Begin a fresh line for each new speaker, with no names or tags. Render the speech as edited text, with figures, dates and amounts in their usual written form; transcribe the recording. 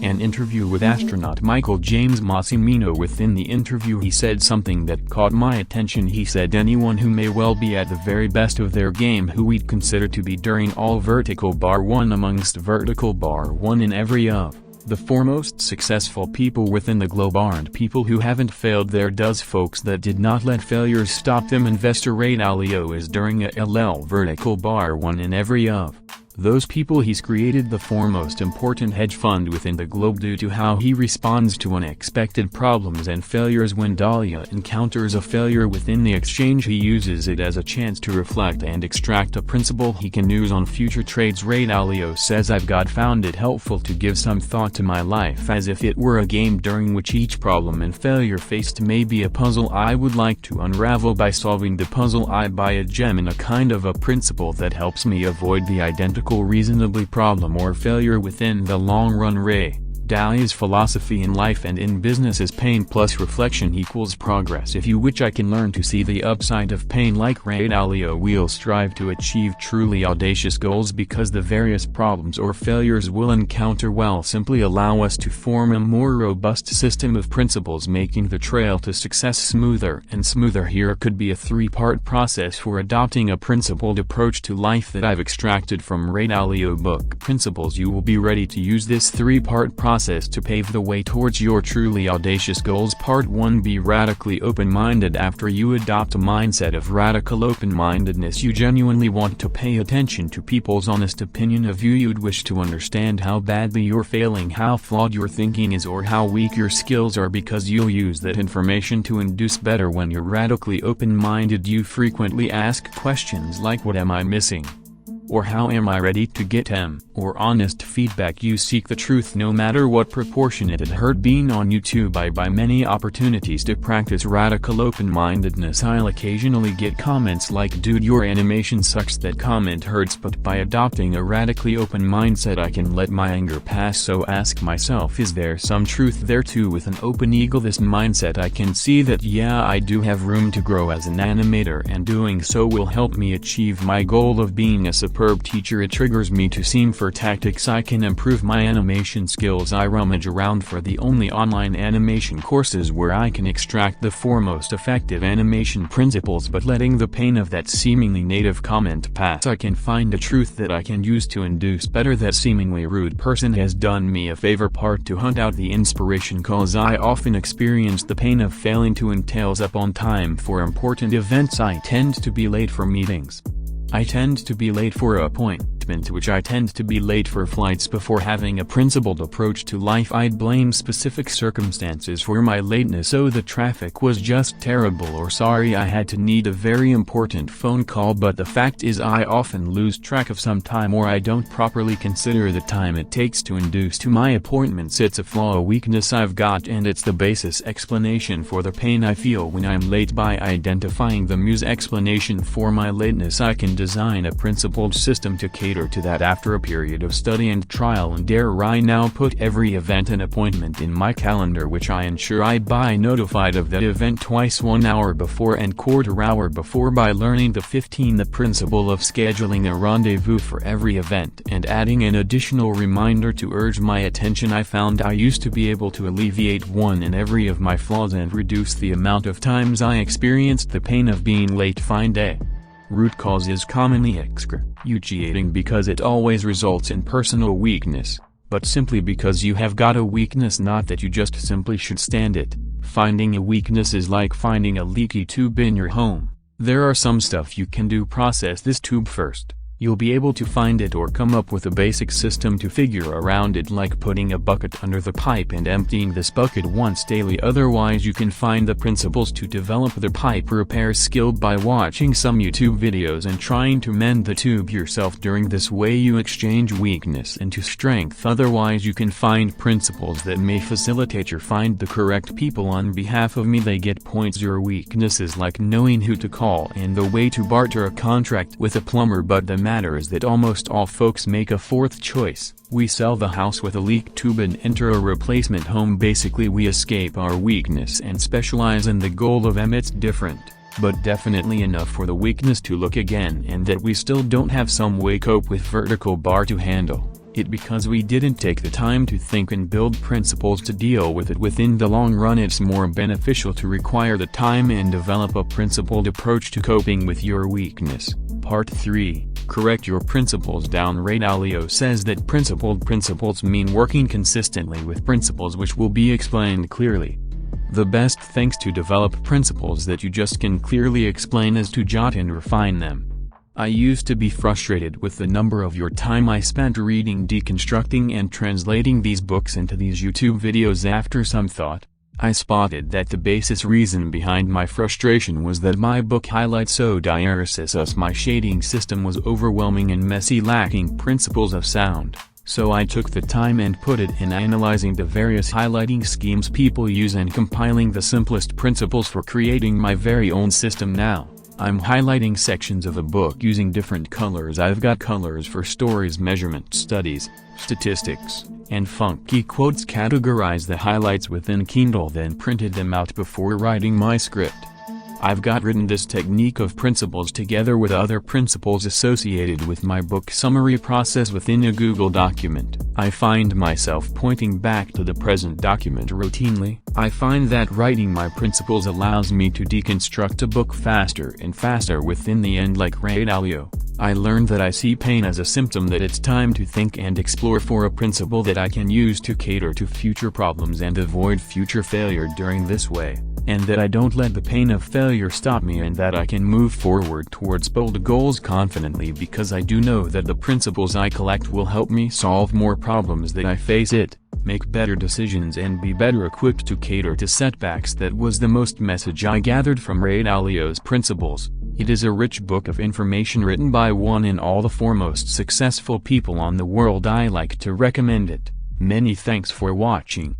An interview with astronaut Michael James Massimino. Within the interview he said something that caught my attention. He said anyone who may well be at the very best of their game who we'd consider to be during all vertical bar one amongst vertical bar one in every of the foremost successful people within the globe aren't people who haven't failed. There does folks that did not let failures stop them. Investor Ray Dalio is during a LL vertical bar one in every of those people. He's created the foremost important hedge fund within the globe due to how he responds to unexpected problems and failures. When Dahlia encounters a failure within the exchange, he uses it as a chance to reflect and extract a principle he can use on future trades. Ray Dalio says, I've found it helpful to give some thought to my life as if it were a game during which each problem and failure faced may be a puzzle I would like to unravel. By solving the puzzle I buy a gem in a kind of a principle that helps me avoid the identical reasonably problem or failure within the long run. Ray Dalia's philosophy in life and in business is pain plus reflection equals progress. If you which I can learn to see the upside of pain. Like Ray Dalio, we'll strive to achieve truly audacious goals because the various problems or failures we'll encounter will simply allow us to form a more robust system of principles, making the trail to success smoother and smoother. Here could be a three-part process for adopting a principled approach to life that I've extracted from Ray Dalio book Principles. You will be ready to use this three-part process to pave the way towards your truly audacious goals. Part 1. Be radically open-minded. After you adopt a mindset of radical open-mindedness, you genuinely want to pay attention to people's honest opinion of you. You'd wish to understand how badly you're failing, how flawed your thinking is, or how weak your skills are, because you'll use that information to induce better. When you're radically open-minded, you frequently ask questions like, what am I missing? Or how am I ready to get or honest feedback. You seek the truth no matter what proportion it hurt. Being on YouTube, I buy many opportunities to practice radical open-mindedness. I'll occasionally get comments like, dude, your animation sucks. That comment hurts, but by adopting a radically open mindset I can let my anger pass. So ask myself, is there some truth there too? With an open ego this mindset I can see that yeah, I do have room to grow as an animator, and doing so will help me achieve my goal of being a superb teacher. It triggers me to seem for tactics I can improve my animation skills. I rummage around for the only online animation courses where I can extract the foremost effective animation principles, but letting the pain of that seemingly native comment pass. I can find a truth that I can use to induce better. That seemingly rude person has done me a favor. Part to hunt out the inspiration, cause I often experience the pain of failing to entails up on time for important events. I tend to be late for meetings. I tend to be late for appointments, which I tend to be late for flights. Before having a principled approach to life, I'd blame specific circumstances for my lateness. Oh, the traffic was just terrible, or sorry, I had to need a very important phone call. But the fact is I often lose track of some time, or I don't properly consider the time it takes to induce to my appointments. It's a flaw, a weakness I've got, and it's the basis explanation for the pain I feel when I'm late. By identifying the muse explanation for my lateness, I can design a principled system to cater to that. After a period of study and trial and error, I now put every event and appointment in my calendar, which I ensure I be notified of that event twice, 1 hour before and quarter hour before. By learning the principle of scheduling a rendezvous for every event and adding an additional reminder to urge my attention, I found I used to be able to alleviate one in every of my flaws and reduce the amount of times I experienced the pain of being late. Find a root cause is commonly excruciating because it always results in personal weakness, but simply because you have got a weakness, not that you just simply should stand it. Finding a weakness is like finding a leaky tube in your home. There are some stuff you can do. Process this tube first. You'll be able to find it or come up with a basic system to figure around it, like putting a bucket under the pipe and emptying this bucket once daily. Otherwise, you can find the principles to develop the pipe repair skill by watching some YouTube videos and trying to mend the tube yourself. During this way you exchange weakness into strength. Otherwise, you can find principles that may facilitate your find the correct people on behalf of me. They get points. Your weakness is like knowing who to call and the way to barter a contract with a plumber, but the matter is that almost all folks make a fourth choice. We sell the house with a leak tube and enter a replacement home. Basically, we escape our weakness and specialize in the goal of it's different. but definitely enough for the weakness to look again, and that we still don't have some way cope with vertical bar to handle it because we didn't take the time to think and build principles to deal with it within the long run. It's more beneficial to require the time and develop a principled approach to coping with your weakness. Part 3. Correct your principles down. Ray Dalio says that principled principles mean working consistently with principles which will be explained clearly. The best things to develop principles that you just can clearly explain is to jot and refine them. I used to be frustrated with the number of your time I spent reading, deconstructing and translating these books into these YouTube videos. After some thought, I spotted that the basis reason behind my frustration was that my book highlights so diaresis my shading system was overwhelming and messy, lacking principles of sound. So I took the time and put it in analyzing the various highlighting schemes people use and compiling the simplest principles for creating my very own system. Now, I'm highlighting sections of a book using different colors. I've got colors for stories, measurement, studies, statistics, and funky quotes. Categorize the highlights within Kindle, then printed them out before writing my script. I've got written this technique of principles together with other principles associated with my book summary process within a Google document. I find myself pointing back to the present document routinely. I find that writing my principles allows me to deconstruct a book faster and faster. Within the end, like Ray Dalio, I learned that I see pain as a symptom, that it's time to think and explore for a principle that I can use to cater to future problems and avoid future failure during this way, and that I don't let the pain of failure stop me, and that I can move forward towards bold goals confidently because I do know that the principles I collect will help me solve more problems that I face, make better decisions and be better equipped to cater to setbacks. That was the most message I gathered from Ray Dalio's principles. It is a rich book of information written by one and all the foremost successful people on the world. I like to recommend it. Many thanks for watching.